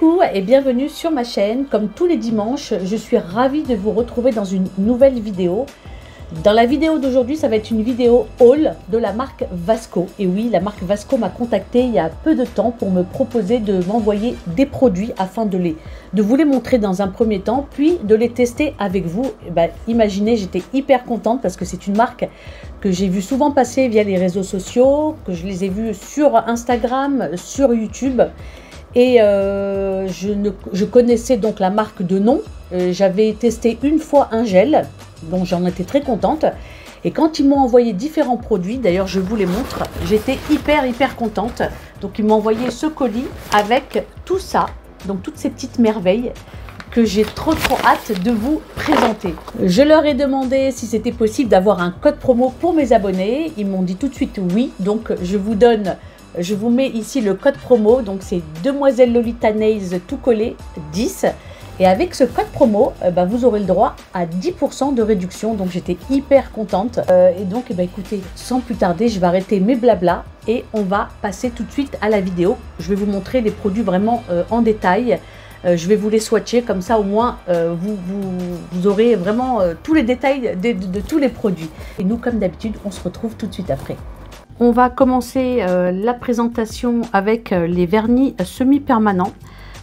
Coucou et bienvenue sur ma chaîne. Comme tous les dimanches, je suis ravie de vous retrouver dans une nouvelle vidéo. Dans la vidéo d'aujourd'hui, ça va être une vidéo haul de la marque Vasco. Et oui, la marque Vasco m'a contacté il y a peu de temps pour me proposer de m'envoyer des produits afin de vous les montrer dans un premier temps, puis de les tester avec vous. Et ben, imaginez, j'étais hyper contente parce que c'est une marque que j'ai vu souvent passer via les réseaux sociaux, que je les ai vus sur Instagram, sur YouTube. Et je connaissais donc la marque de nom. J'avais testé une fois un gel, dont j'en étais très contente. Et quand ils m'ont envoyé différents produits, d'ailleurs je vous les montre, j'étais hyper contente. Donc ils m'ont envoyé ce colis avec tout ça, donc toutes ces petites merveilles que j'ai trop hâte de vous présenter. Je leur ai demandé si c'était possible d'avoir un code promo pour mes abonnés. Ils m'ont dit tout de suite oui, donc je vous mets ici le code promo, donc c'est Demoiselle Lolita Nails tout collé 10. Et avec ce code promo, vous aurez le droit à 10% de réduction. Donc j'étais hyper contente. Et donc écoutez, sans plus tarder, je vais arrêter mes blablas et on va passer tout de suite à la vidéo. Je vais vous montrer les produits vraiment en détail. Je vais vous les swatcher, comme ça au moins vous aurez vraiment tous les détails de tous les produits. Et nous, comme d'habitude, on se retrouve tout de suite après. On va commencer la présentation avec les vernis semi-permanents.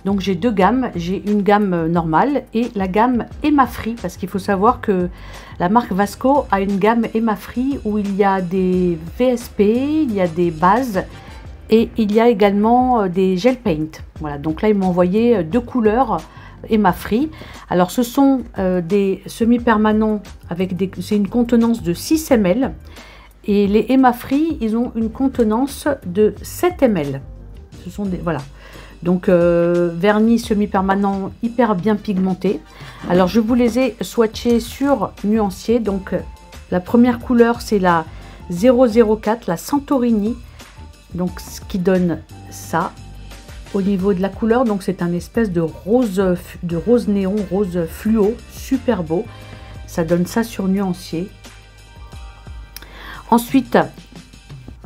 Donc j'ai deux gammes, j'ai une gamme normale et la gamme Emma Free, parce qu'il faut savoir que la marque Vasco a une gamme Emma Free où il y a des VSP, il y a des bases et il y a également des gel paint. Voilà, donc là ils m'ont envoyé deux couleurs Emma Free. Alors ce sont des semi-permanents avec c'est une contenance de 6 ml. Et les Emma Free, ils ont une contenance de 7 ml. Ce sont des, voilà. Donc vernis semi-permanent hyper bien pigmenté. Alors je vous les ai swatchés sur nuancier. Donc la première couleur c'est la 004, la Santorini. Donc ce qui donne ça au niveau de la couleur. Donc c'est un espèce de rose néon, rose fluo, super beau. Ça donne ça sur nuancier. Ensuite,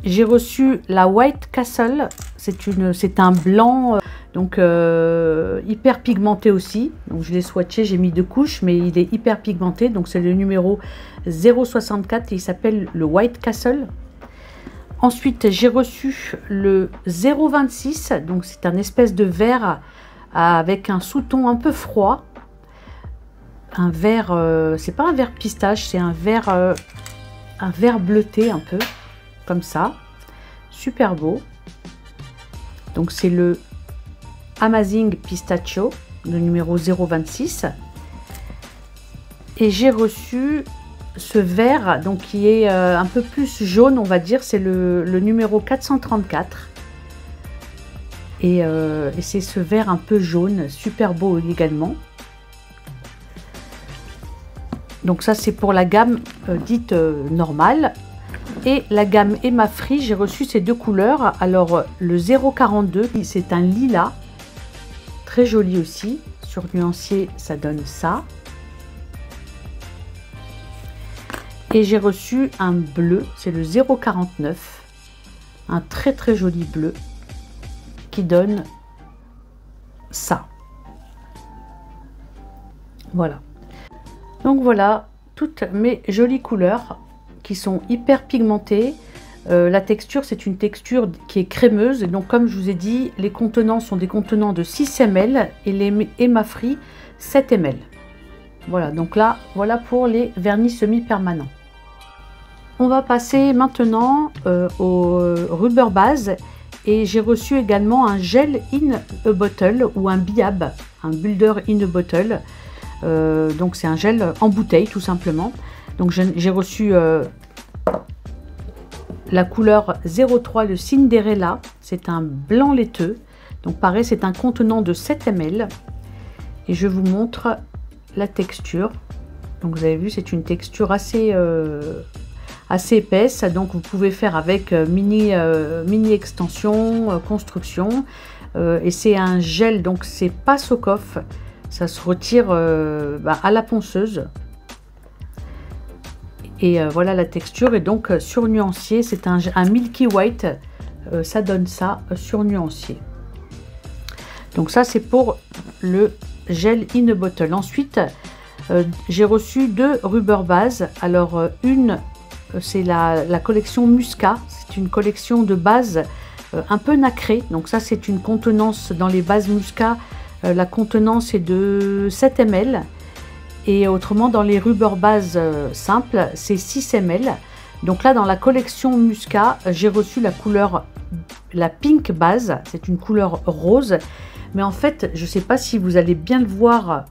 j'ai reçu la White Castle. C'est un blanc donc hyper pigmenté aussi. Donc je l'ai swatché, j'ai mis deux couches, mais il est hyper pigmenté. Donc c'est le numéro 064 et il s'appelle le White Castle. Ensuite, j'ai reçu le 026. Donc c'est un espèce de vert avec un sous-ton un peu froid. Un vert, c'est pas un vert pistache, c'est un vert bleuté un peu, comme ça. Super beau. Donc c'est le Amazing Pistachio, le numéro 026. Et j'ai reçu ce vert, donc qui est un peu plus jaune, on va dire, c'est le numéro 434. Et c'est ce vert un peu jaune, super beau également. Donc ça c'est pour la gamme dite normale. Et la gamme Emma Free, j'ai reçu ces deux couleurs. Alors le 042, c'est un lilas, très joli aussi. Sur nuancier, ça donne ça. Et j'ai reçu un bleu, c'est le 049, un très joli bleu qui donne ça. Voilà. Donc voilà toutes mes jolies couleurs qui sont hyper pigmentées. La texture, c'est une texture qui est crémeuse. Et donc comme je vous ai dit, les contenants sont des contenants de 6 ml et les Emma Free 7 ml. Voilà, donc là, voilà pour les vernis semi-permanents. On va passer maintenant au rubber base. Et j'ai reçu également un gel in a bottle ou un BIAB, un builder in a bottle. Donc c'est un gel en bouteille tout simplement. Donc j'ai reçu la couleur 03, le Cinderella. C'est un blanc laiteux. Donc pareil, c'est un contenant de 7 ml. Et je vous montre la texture. Donc vous avez vu, c'est une texture assez épaisse. Donc vous pouvez faire avec mini extension, construction. Et c'est un gel, donc c'est pas Socoff. Ça se retire à la ponceuse. Et voilà la texture. Et donc sur nuancier, c'est un Milky White. Ça donne ça sur nuancier. Donc ça c'est pour le gel in a bottle. Ensuite j'ai reçu 2 rubber bases. Alors une c'est la collection Musca, c'est une collection de bases un peu nacrée. Donc ça c'est une contenance dans les bases Musca, la contenance est de 7 ml. Et autrement, dans les rubber bases simples, c'est 6 ml. Donc là, dans la collection Musca, j'ai reçu la couleur, la pink base. C'est une couleur rose. Mais en fait, je ne sais pas si vous allez bien le voir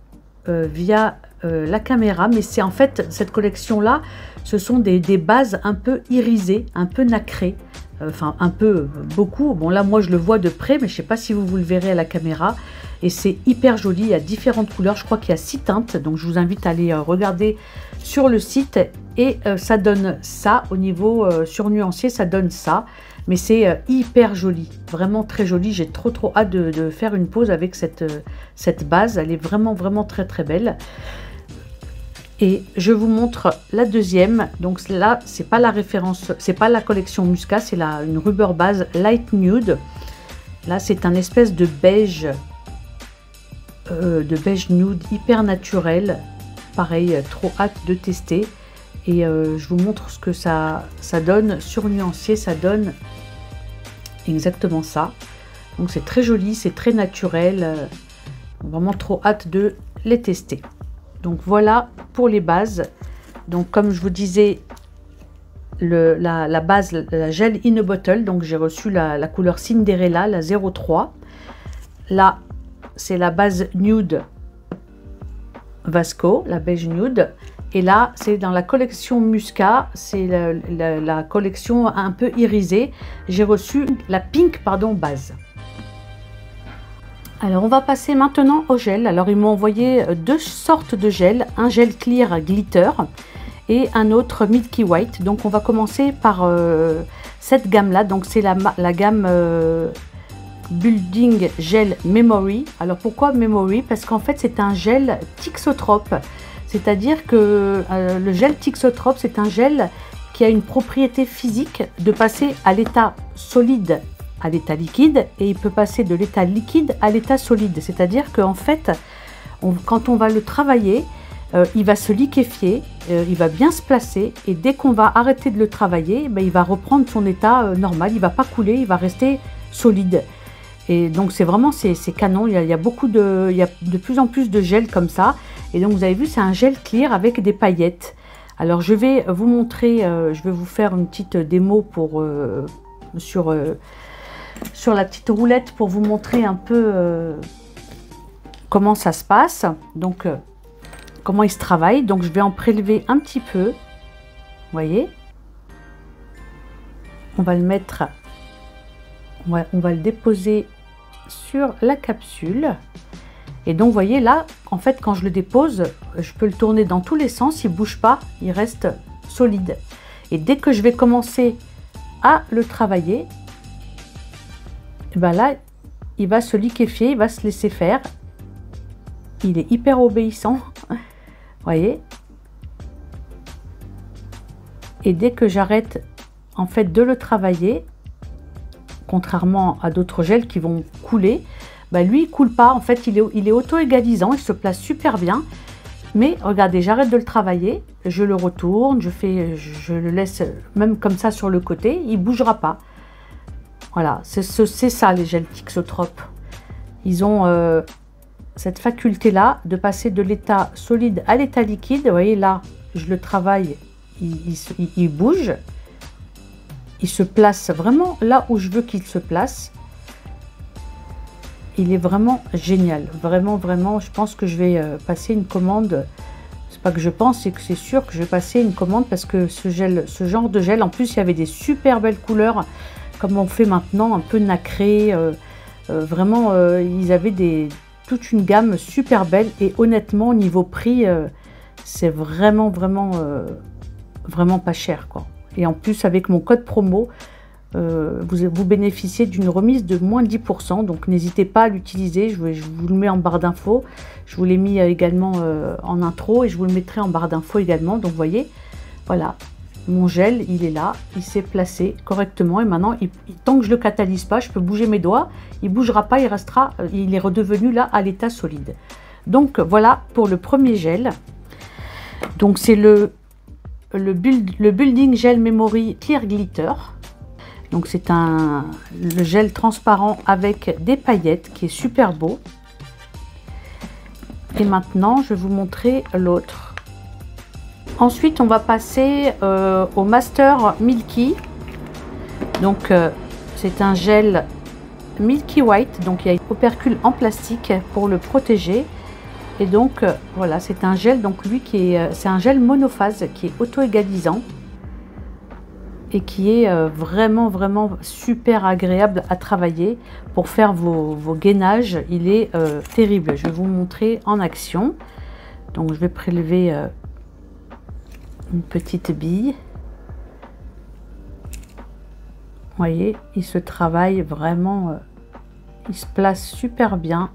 via la caméra. Mais c'est en fait, cette collection-là, ce sont des bases un peu irisées, un peu nacrées. Enfin, un peu, beaucoup. Bon, là, moi, je le vois de près, mais je ne sais pas si vous le verrez à la caméra. Et c'est hyper joli, il y a différentes couleurs, je crois qu'il y a 6 teintes, donc je vous invite à aller regarder sur le site. Et ça donne ça, au niveau surnuancé, ça donne ça. Mais c'est hyper joli, vraiment très joli. J'ai trop hâte de faire une pause avec cette base, elle est vraiment très belle. Et je vous montre la deuxième. Donc là, c'est pas la référence, c'est pas la collection Musca, c'est une rubber base Light Nude. Là, c'est un espèce de beige nude hyper naturel. Pareil, trop hâte de tester. Et je vous montre ce que ça donne. Surnuancé, ça donne exactement ça. Donc c'est très joli, c'est très naturel. Vraiment trop hâte de les tester. Donc voilà pour les bases. Donc comme je vous disais, la base, la gel in a bottle. Donc j'ai reçu la couleur Cinderella, la 03. Là, c'est la base nude Vasco, la beige nude. Et là, c'est dans la collection Musca, c'est la collection un peu irisée. J'ai reçu la pink, base. Alors, on va passer maintenant au gel. Alors, ils m'ont envoyé 2 sortes de gel. Un gel clear glitter et un autre Milky White. Donc, on va commencer par cette gamme-là. Donc, c'est la gamme... Building Gel Memory. Alors pourquoi Memory? Parce qu'en fait c'est un gel thixotrope, c'est-à-dire que le gel thixotrope, c'est un gel qui a une propriété physique de passer à l'état solide à l'état liquide, et il peut passer de l'état liquide à l'état solide, c'est-à-dire qu'en fait quand on va le travailler, il va se liquéfier, il va bien se placer, et dès qu'on va arrêter de le travailler, il va reprendre son état normal, il va pas couler, il va rester solide. Et donc c'est vraiment c'est canon. Il y a de plus en plus de gel comme ça. Et donc vous avez vu, c'est un gel clear avec des paillettes. Alors je vais vous montrer, je vais vous faire une petite démo sur la petite roulette pour vous montrer un peu comment ça se passe. Donc comment il se travaille. Donc je vais en prélever un petit peu. Vous voyez, on va le mettre. On va le déposer sur la capsule. Et donc, vous voyez là, en fait, quand je le dépose, je peux le tourner dans tous les sens. Il ne bouge pas, il reste solide. Et dès que je vais commencer à le travailler, et ben là, il va se liquéfier, il va se laisser faire. Il est hyper obéissant. Vous voyez. Et dès que j'arrête, en fait, de le travailler, contrairement à d'autres gels qui vont couler, lui il coule pas, en fait il est auto-égalisant, il se place super bien. Mais regardez, j'arrête de le travailler, je le retourne, je le laisse même comme ça sur le côté, il bougera pas. Voilà, c'est ça les gels thixotrope. Ils ont cette faculté là de passer de l'état solide à l'état liquide. Vous voyez là, je le travaille, il bouge. Il se place vraiment là où je veux qu'il se place. Il est vraiment génial. Vraiment, je pense que je vais passer une commande. C'est pas que je pense, c'est que c'est sûr que je vais passer une commande parce que ce genre de gel, en plus, il y avait des super belles couleurs comme on fait maintenant, un peu nacré. Vraiment, ils avaient toute une gamme super belle. Et honnêtement, au niveau prix, c'est vraiment pas cher, quoi. Et en plus, avec mon code promo, vous bénéficiez d'une remise de moins 10%. Donc, n'hésitez pas à l'utiliser. Je vous le mets en barre d'infos. Je vous l'ai mis également en intro et je vous le mettrai en barre d'infos également. Donc, vous voyez, voilà. mon gel, il est là, il s'est placé correctement et maintenant, tant que je le catalyse pas, je peux bouger mes doigts, il bougera pas, il restera, il est redevenu là à l'état solide. Donc voilà pour le premier gel. Donc c'est le Building Gel Memory Clear Glitter. Donc c'est le gel transparent avec des paillettes qui est super beau. Et maintenant, je vais vous montrer l'autre. Ensuite, on va passer au Master Milky. Donc, c'est un gel Milky White. Donc, il y a une opercule en plastique pour le protéger. Et donc, voilà, c'est un gel. Donc, lui, c'est un gel monophase qui est auto-égalisant et qui est vraiment, vraiment super agréable à travailler pour faire vos gainages. Il est terrible. Je vais vous montrer en action. Donc, je vais prélever une petite bille. Vous voyez, il se travaille vraiment, il se place super bien.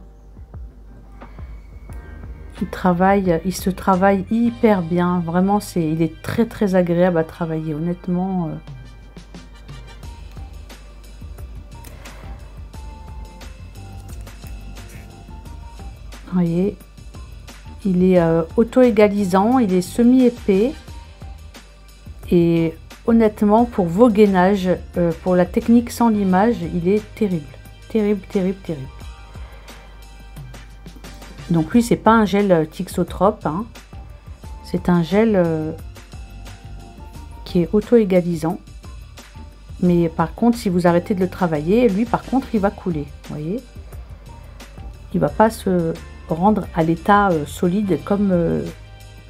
Il se travaille hyper bien. Vraiment, il est très très agréable à travailler. Honnêtement, vous voyez, il est auto-égalisant, il est semi-épais. Et honnêtement, pour vos gainages, pour la technique sans limage, il est terrible. Terrible, terrible, terrible. Donc lui, c'est pas un gel thixotrope, hein. C'est un gel qui est auto-égalisant. Mais par contre, si vous arrêtez de le travailler, lui, par contre, il va couler. Vous voyez, il va pas se rendre à l'état solide comme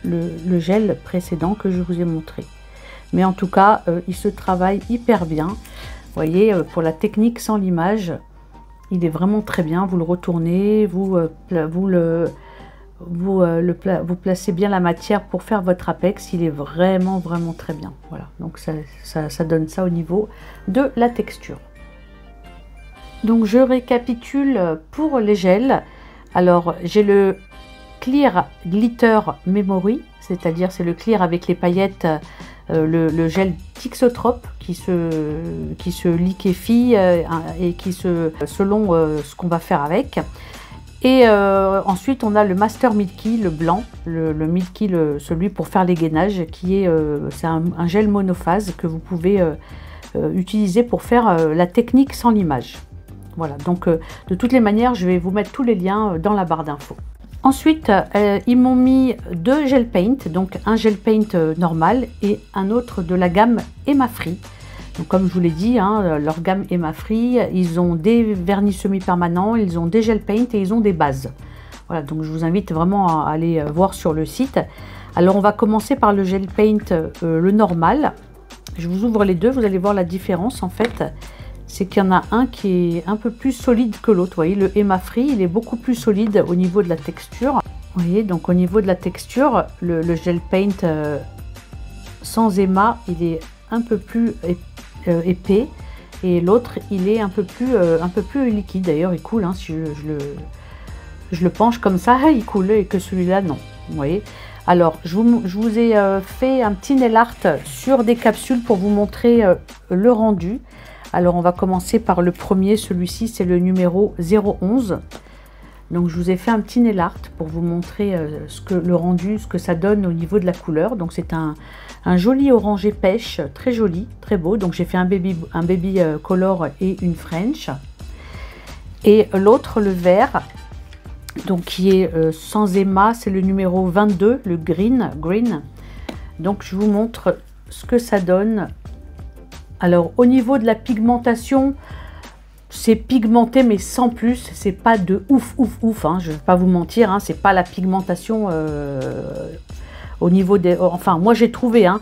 le gel précédent que je vous ai montré. Mais en tout cas, il se travaille hyper bien. Vous voyez, pour la technique sans limage, il est vraiment très bien. Vous le retournez, vous placez bien la matière pour faire votre apex. Il est vraiment, vraiment très bien. Voilà, donc ça donne ça au niveau de la texture. Donc je récapitule pour les gels. Alors, j'ai le Clear Glitter Memory, c'est-à-dire c'est le clear avec les paillettes, le gel thixotrope qui se liquéfie et qui selon ce qu'on va faire avec. Et ensuite on a le Master Milky, le blanc, le Milky, celui pour faire les gainages, qui est c'est un gel monophase que vous pouvez utiliser pour faire la technique sans limage. Voilà, donc de toutes les manières, je vais vous mettre tous les liens dans la barre d'infos. Ensuite, ils m'ont mis deux gel paint, donc un gel paint normal et un autre de la gamme Emma Free. Donc, comme je vous l'ai dit, hein, leur gamme Emma Free, ils ont des vernis semi-permanents, ils ont des gel paint et ils ont des bases. Voilà, donc je vous invite vraiment à aller voir sur le site. Alors, on va commencer par le gel paint, le normal. Je vous ouvre les deux, vous allez voir la différence en fait. C'est qu'il y en a un qui est un peu plus solide que l'autre. Vous voyez, le Emma Free, il est beaucoup plus solide au niveau de la texture. Vous voyez, donc au niveau de la texture, le gel paint sans Emma, il est un peu plus épais. Et l'autre, il est un peu plus liquide. D'ailleurs, il coule. Hein, si je le penche comme ça, il coule. Et que celui-là, non. Vous voyez. Alors, je vous ai fait un petit nail art sur des capsules pour vous montrer le rendu. Alors, on va commencer par le premier. Celui-ci, c'est le numéro 011. Donc, je vous ai fait un petit nail art pour vous montrer le rendu, ce que ça donne au niveau de la couleur. Donc, c'est un joli orangé pêche, très joli, très beau. Donc, j'ai fait un baby color et une French. Et l'autre, le vert, donc qui est sans Emma, c'est le numéro 22, le green. Donc, je vous montre ce que ça donne. Alors, au niveau de la pigmentation, c'est pigmenté, mais sans plus. C'est pas de ouf, hein, je ne vais pas vous mentir. Hein, c'est pas la pigmentation au niveau des... Enfin, moi, j'ai trouvé. Hein,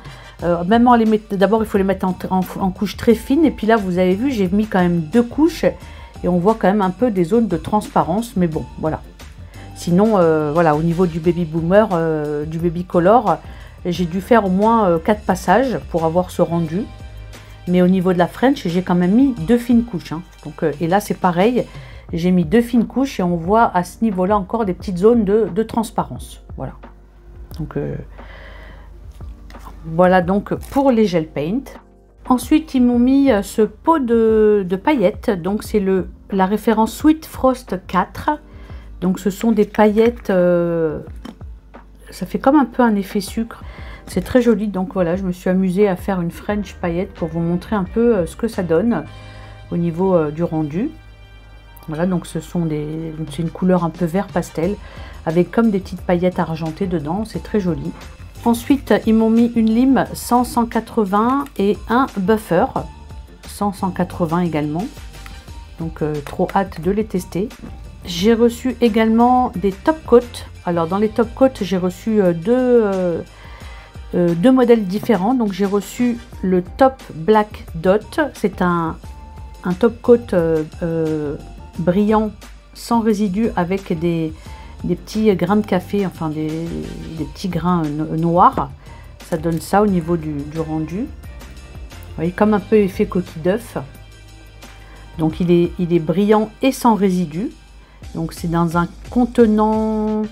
même d'abord, il faut les mettre en couches très fines. Et puis là, vous avez vu, j'ai mis quand même 2 couches. Et on voit quand même un peu des zones de transparence. Mais bon, voilà. Sinon, voilà, au niveau du baby boomer, du baby color, j'ai dû faire au moins 4 passages pour avoir ce rendu. Mais au niveau de la French, j'ai quand même mis 2 fines couches. Hein. Donc, et là, c'est pareil. J'ai mis 2 fines couches et on voit à ce niveau-là encore des petites zones de transparence. Voilà. Donc, Voilà donc pour les gel paint. Ensuite, ils m'ont mis ce pot de paillettes. Donc, c'est la référence Sweet Frost 4. Donc, ce sont des paillettes. Ça fait comme un peu un effet sucre. C'est très joli. Donc, voilà, je me suis amusée à faire une French paillette pour vous montrer un peu ce que ça donne au niveau du rendu. Voilà, donc c'est une couleur un peu vert pastel avec comme des petites paillettes argentées dedans. C'est très joli. Ensuite, ils m'ont mis une lime 100-180 et un buffer 100-180 également. Donc, trop hâte de les tester. J'ai reçu également des top coats. Alors, dans les top coats, j'ai reçu deux modèles différents. Donc, j'ai reçu le top black dot. C'est un top coat brillant sans résidus avec des petits grains de café, enfin des petits grains noirs. Ça donne ça au niveau du rendu. Vous voyez, comme un peu effet coquille d'œuf. Donc il est brillant et sans résidus. Donc c'est dans un contenant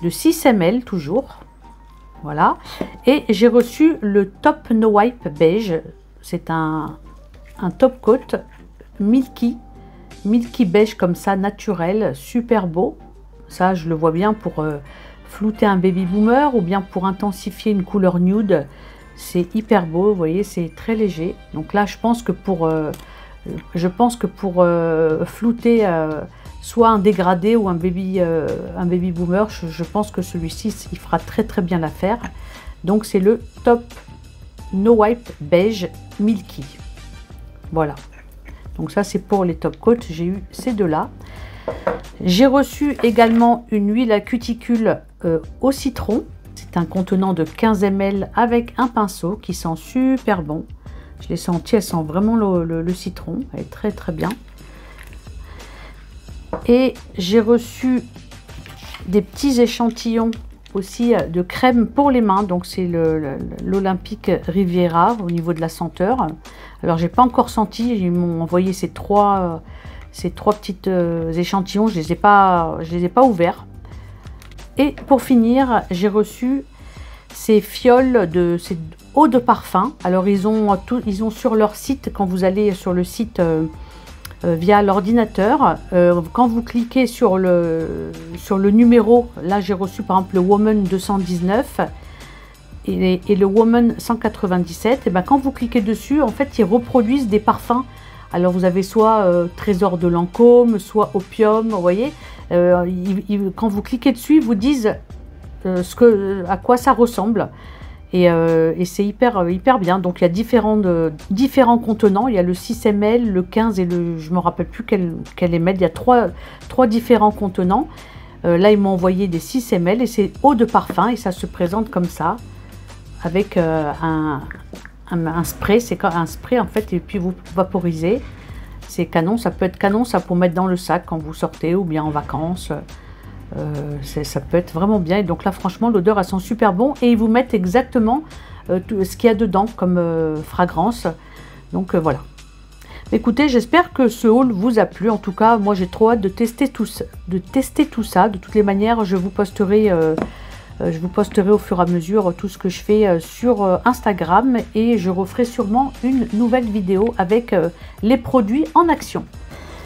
de 6 ml toujours. Voilà. Et j'ai reçu le Top No Wipe beige. C'est un top coat milky beige comme ça, naturel, super beau. Ça, je le vois bien pour flouter un baby boomer ou bien pour intensifier une couleur nude. C'est hyper beau, vous voyez, c'est très léger. Donc là, je pense que pour flouter soit un dégradé ou un baby boomer, je pense que celui-ci, il fera très très bien l'affaire. Donc c'est le Top No Wipe beige milky. Voilà. Donc ça, c'est pour les top coats. J'ai eu ces deux-là. J'ai reçu également une huile à cuticule au citron. C'est un contenant de 15 ml avec un pinceau qui sent super bon. Je l'ai senti, elle sent vraiment le citron. Elle est très très bien. Et j'ai reçu des petits échantillons aussi de crème pour les mains. Donc c'est l'Olympique Riviera au niveau de la senteur. Alors j'ai pas encore senti, ils m'ont envoyé ces trois petits échantillons, je les ai pas ouverts. Et pour finir, j'ai reçu ces fioles ces eau de parfum. Alors ils ont sur leur site, quand vous allez sur le site via l'ordinateur, quand vous cliquez sur le numéro, là j'ai reçu par exemple le Woman 219 et le Woman 197, et ben quand vous cliquez dessus, en fait ils reproduisent des parfums. Alors vous avez soit Trésor de Lancôme, soit Opium, vous voyez, quand vous cliquez dessus, ils vous disent à quoi ça ressemble. Et c'est hyper bien. Donc il y a différents contenants. Il y a le 6 ml, le 15 et je ne me rappelle plus quel ml. Il y a trois différents contenants. Là, ils m'ont envoyé des 6 ml et c'est eau de parfum. Et ça se présente comme ça, avec un spray. C'est un spray en fait, et puis vous vaporisez. C'est canon. Ça peut être canon, ça, pour mettre dans le sac quand vous sortez ou bien en vacances. Ça peut être vraiment bien. Et donc là, franchement, l'odeur, elle sent super bon. Et ils vous mettent exactement tout ce qu'il y a dedans comme fragrance. Donc voilà. Écoutez, j'espère que ce haul vous a plu. En tout cas, moi, j'ai trop hâte de tester tout ça. De toutes les manières, je vous posterai au fur et à mesure tout ce que je fais sur Instagram. Et je referai sûrement une nouvelle vidéo avec les produits en action.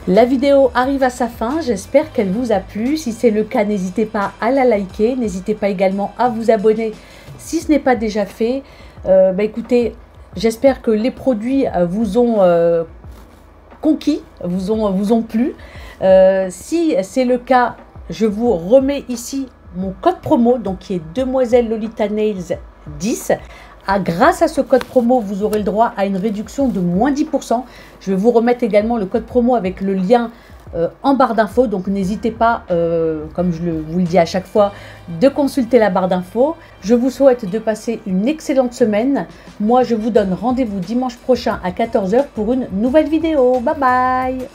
La vidéo arrive à sa fin, j'espère qu'elle vous a plu. Si c'est le cas, n'hésitez pas à la liker, n'hésitez pas également à vous abonner si ce n'est pas déjà fait. Écoutez, j'espère que les produits vous ont conquis, vous ont plu. Si c'est le cas, je vous remets ici mon code promo, donc qui est Demoiselle Lolita Nails 10. Grâce à ce code promo, vous aurez le droit à une réduction de moins 10%. Je vais vous remettre également le code promo avec le lien en barre d'infos. Donc n'hésitez pas, comme vous le dis à chaque fois, de consulter la barre d'infos. Je vous souhaite de passer une excellente semaine. Moi, je vous donne rendez-vous dimanche prochain à 14 h pour une nouvelle vidéo. Bye bye!